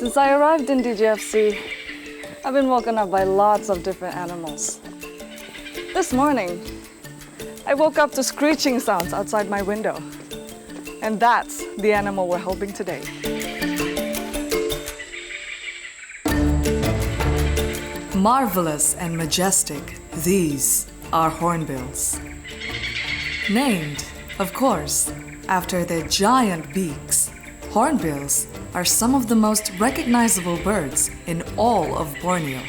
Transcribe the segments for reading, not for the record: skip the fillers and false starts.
Since I arrived in DGFC, I've been woken up by lots of different animals. This morning, I woke up to screeching sounds outside my window. And that's the animal we're helping today. Marvelous and majestic, these are hornbills. Named, of course, after their giant beaks, hornbills are some of the most recognizable birds in all of Borneo.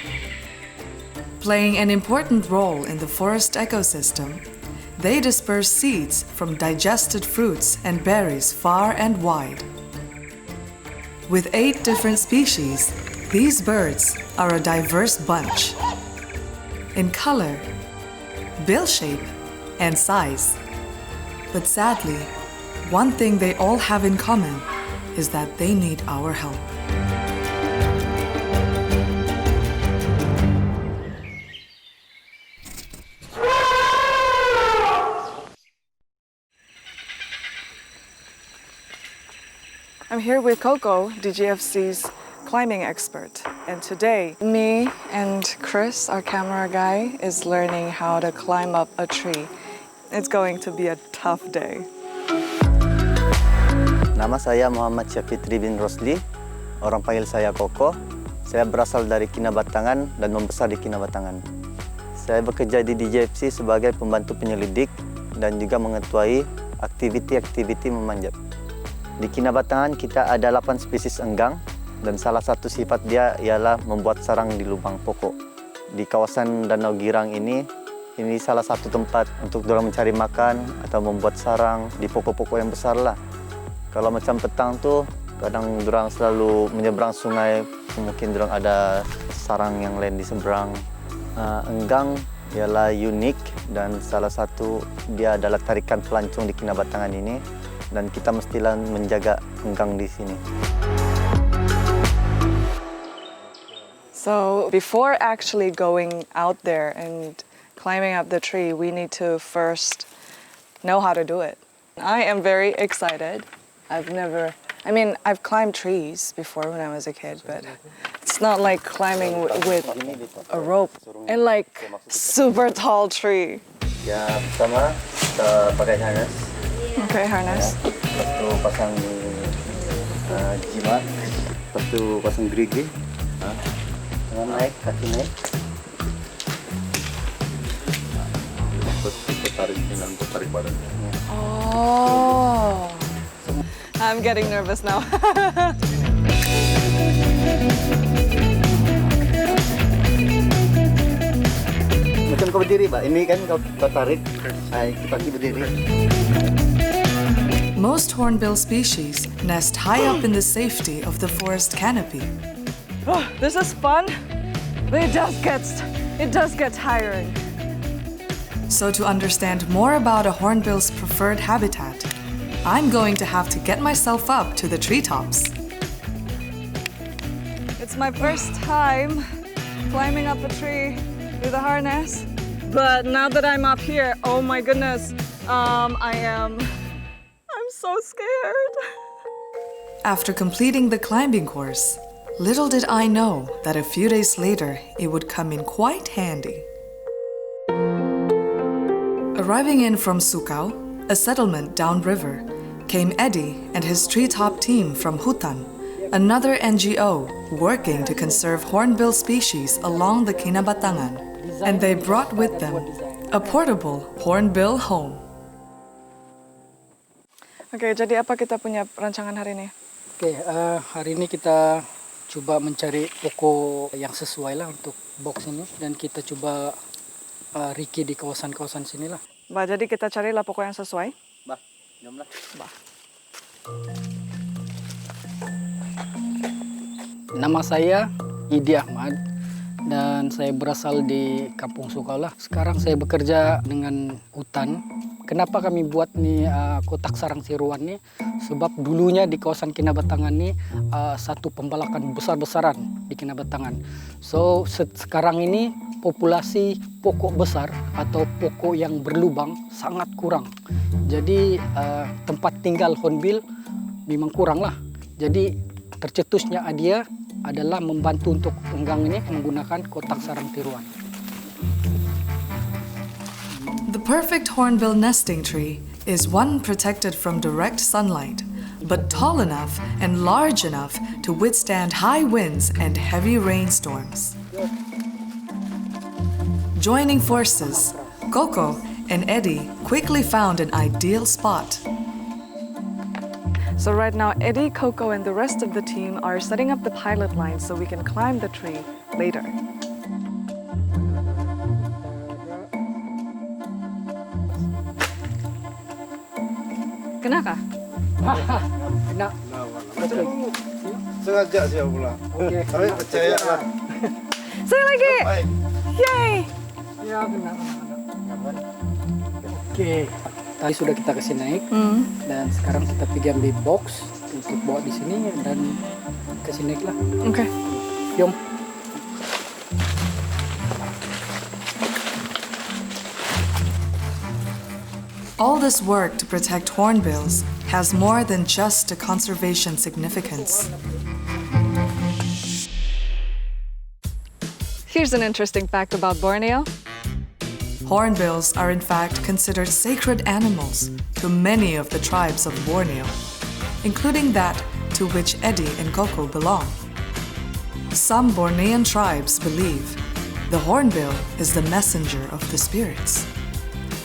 Playing an important role in the forest ecosystem, they disperse seeds from digested fruits and berries far and wide. With 8 different species, these birds are a diverse bunch. In color, bill shape, and size. But sadly, one thing they all have in common is that they need our help. I'm here with Coco, DGFC's climbing expert. And today, me and Chris, our camera guy, is learning how to climb up a tree. It's going to be a tough day. Nama saya Muhammad Fitri bin Rosli. Orang panggil saya Koko. Saya berasal dari Kinabatangan dan membesar di Kinabatangan. Saya bekerja di DGFC sebagai pembantu penyelidik dan juga mengetuai aktiviti-aktiviti memanjat. Di Kinabatangan kita ada 8 spesies enggang dan salah satu sifat dia ialah membuat sarang di lubang pokok. Di kawasan Danau Girang ini salah satu tempat untuk dorang mencari makan atau membuat sarang di pokok-pokok yang besar lah. Kalau macam petang tuh kadang dorang selalu menyeberang sungai, mungkin dorang ada sarang yang lain di seberang. Enggang ialah unik dan salah satu dia adalah tarikan pelancong di Kinabatangan ini dan kita mestilah menjaga enggang di sini. So before actually going out there and climbing up the tree, we need to first know how to do it. I am very excited. I've climbed trees before when I was a kid, but it's not like climbing with a rope and like super tall tree. Ya, pertama kita pakai harness. Okay, harness. Lepas tu pasang jimat. Lepas tu pasang gerigi. Tangan naik, kaki naik. Lepas kita tarik dengan tarik badan. Oh. I'm getting nervous now. Macam kau berdiri, Pak. Ini kan kau tarik, kaki berdiri. Most hornbill species nest high up in the safety of the forest canopy. Oh, this is fun, but it does get tiring. So to understand more about a hornbill's preferred habitat, I'm going to have to get myself up to the treetops. It's my first time climbing up a tree with a harness, but now that I'm up here, oh my goodness, I'm so scared. After completing the climbing course, little did I know that a few days later it would come in quite handy. Arriving in from Sukau, a settlement downriver, came Eddie and his treetop team from Hutan, another NGO working to conserve hornbill species along the Kinabatangan, and they brought with them a portable hornbill home. Oke, jadi apa kita punya rancangan hari ini? Hari ini kita coba mencari pokok yang sesuai lah untuk box ini dan kita coba riki di kawasan-kawasan sini lah. Bah, jadi kita carilah pokok yang sesuai. Bah, jomlah. Bah. Nama saya Ahmad dan saya berasal di Kampung Sukalah. Sekarang saya bekerja dengan hutan. Kenapa kami buat nih kotak sarang seruan nih? Sebab dulunya di kawasan Kinabatangan nih satu pembalakan besar-besaran di Kinabatangan. So sekarang ini populasi pokok besar atau pokok yang berlubang sangat kurang. Jadi tempat tinggal hornbill memang kurang lah. Jadi Tercetusnya dia adalah membantu untuk penggang ini menggunakan kotak sarang tiruan. The perfect hornbill nesting tree is one protected from direct sunlight, but tall enough and large enough to withstand high winds and heavy rainstorms. Joining forces, Coco and Eddie quickly found an ideal spot. So right now, Eddie, Coco, and the rest of the team are setting up the pilot line so we can climb the tree later. Kenapa? Enak. Sengaja sih pula. Oke. Tapi percaya lah. Say lagi! Yay! Ya benar. Oke. Tadi sudah kita kasih naik dan sekarang kita pergi ambil box untuk bawa di sini dan kasih naik lah. Okay. Yom. All this work to protect hornbills has more than just a conservation significance. Here's an interesting fact about Borneo. Hornbills are in fact considered sacred animals to many of the tribes of Borneo, including that to which Eddie and Coco belong. Some Bornean tribes believe the hornbill is the messenger of the spirits,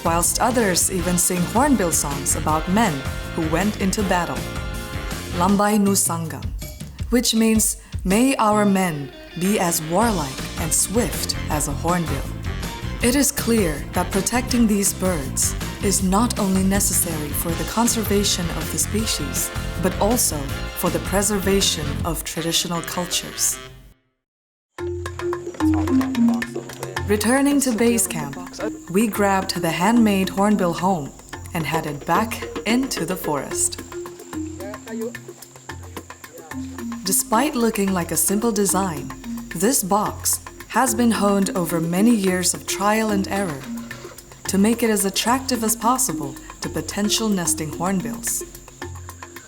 whilst others even sing hornbill songs about men who went into battle. Lambai Nusangam, which means, may our men be as warlike and swift as a hornbill. It is clear that protecting these birds is not only necessary for the conservation of the species, but also for the preservation of traditional cultures. Returning to base camp, we grabbed the handmade hornbill home and headed back into the forest. Despite looking like a simple design, this box has been honed over many years of trial and error to make it as attractive as possible to potential nesting hornbills.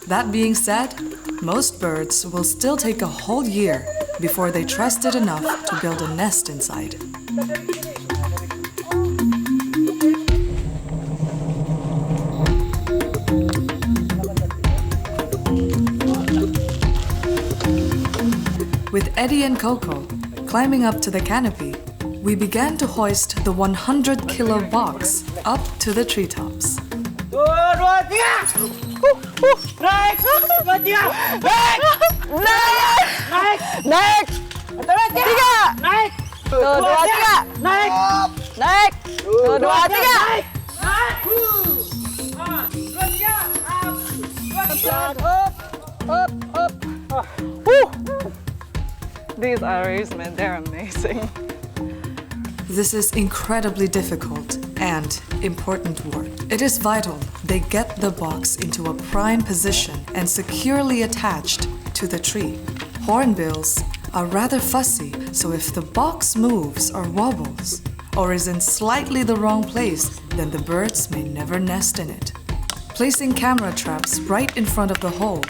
That being said, most birds will still take a whole year before they trust it enough to build a nest inside. With Eddie and Coco climbing up to the canopy, we began to hoist the 100-kilo box up to the treetops. These arrows, man, they're amazing. This is incredibly difficult and important work. It is vital they get the box into a prime position and securely attached to the tree. Hornbills are rather fussy, so if the box moves or wobbles or is in slightly the wrong place, then the birds may never nest in it. Placing camera traps right in front of the hole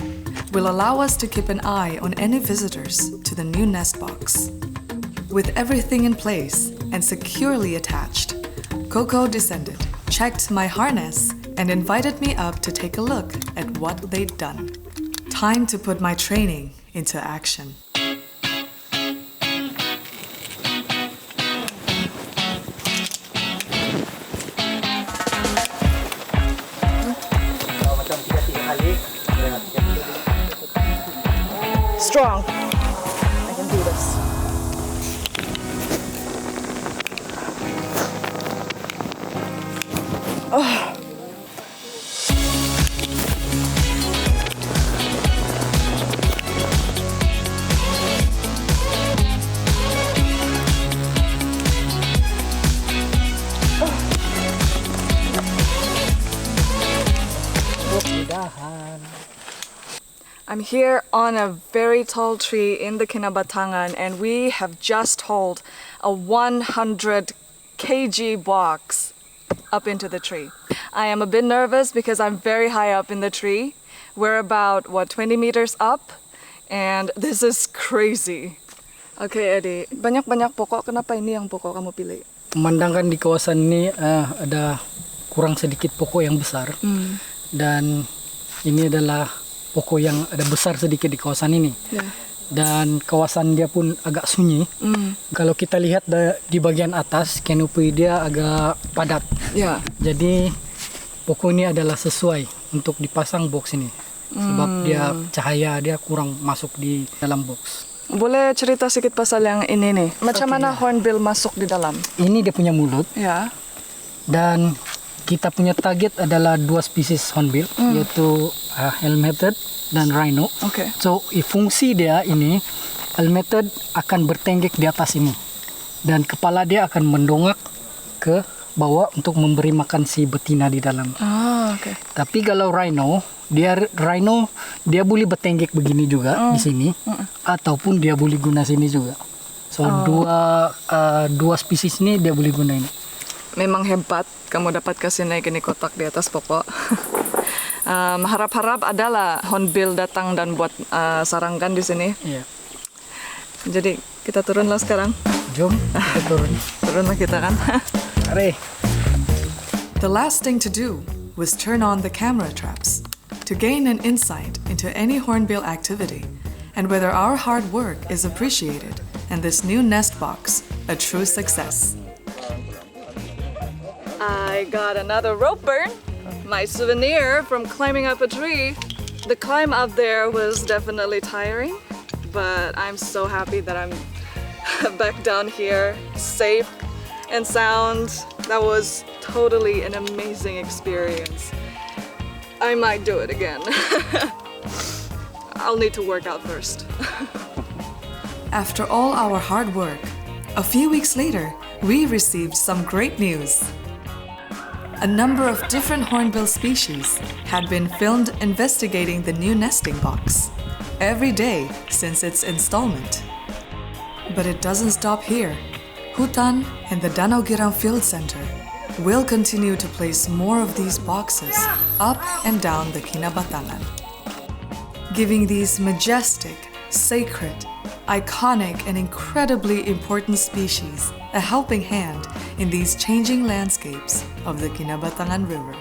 will allow us to keep an eye on any visitors to the new nest box. With everything in place and securely attached, Coco descended, checked my harness, and invited me up to take a look at what they'd done. Time to put my training into action. Strong. I can do this. I'm here on a very tall tree in the Kinabatangan, and we have just hauled a 100 kg box up into the tree. I am a bit nervous because I'm very high up in the tree. We're about, 20 meters up And this is crazy. Oke, Eddie, banyak-banyak pokok. Kenapa ini yang pokok kamu pilih? Memandangkan di kawasan ini ada kurang sedikit pokok yang besar. Dan ini adalah pokok yang ada besar sedikit di kawasan ini. Yeah. Dan kawasan dia pun agak sunyi. Kalau kita lihat di bagian atas, kanopi dia agak padat. Yeah. Jadi pokok ini adalah sesuai untuk dipasang box ini. Sebab dia cahaya dia kurang masuk di dalam box. Boleh cerita sedikit pasal yang ini nih. Macam mana hornbill masuk di dalam? Ini dia punya mulut. Ya. Dan kita punya target adalah 2 spesies hornbill, yaitu helmeted dan rhino. Oke. So, fungsi dia ini, helmeted akan bertenggek di atas ini. Dan kepala dia akan mendongak ke bawah untuk memberi makan si betina di dalam. Oke. Tapi kalau rhino dia boleh bertenggek begini juga di sini, ataupun dia boleh guna sini juga. So, dua spesies ini dia boleh guna ini. Memang hebat kamu dapat kasih naik ini kotak di atas pokok. Harap-harap adalah hornbill datang dan buat sarangkan di sini. Iya. Jadi kita turunlah sekarang. Jom kita turun. Turunlah kita kan. Mari. The last thing to do was turn on the camera traps to gain an insight into any hornbill activity and whether our hard work is appreciated and this new nest box a true success. I got another rope burn, my souvenir from climbing up a tree. The climb up there was definitely tiring, but I'm so happy that I'm back down here, safe and sound. That was totally an amazing experience. I might do it again. I'll need to work out first. After all our hard work, a few weeks later, we received some great news. A number of different hornbill species had been filmed investigating the new nesting box every day since its installment. But it doesn't stop here. Hutan and the Danau Girang Field Center will continue to place more of these boxes up and down the Kinabatangan, giving these majestic, sacred, iconic, and incredibly important species a helping hand in these changing landscapes of the Kinabatangan River.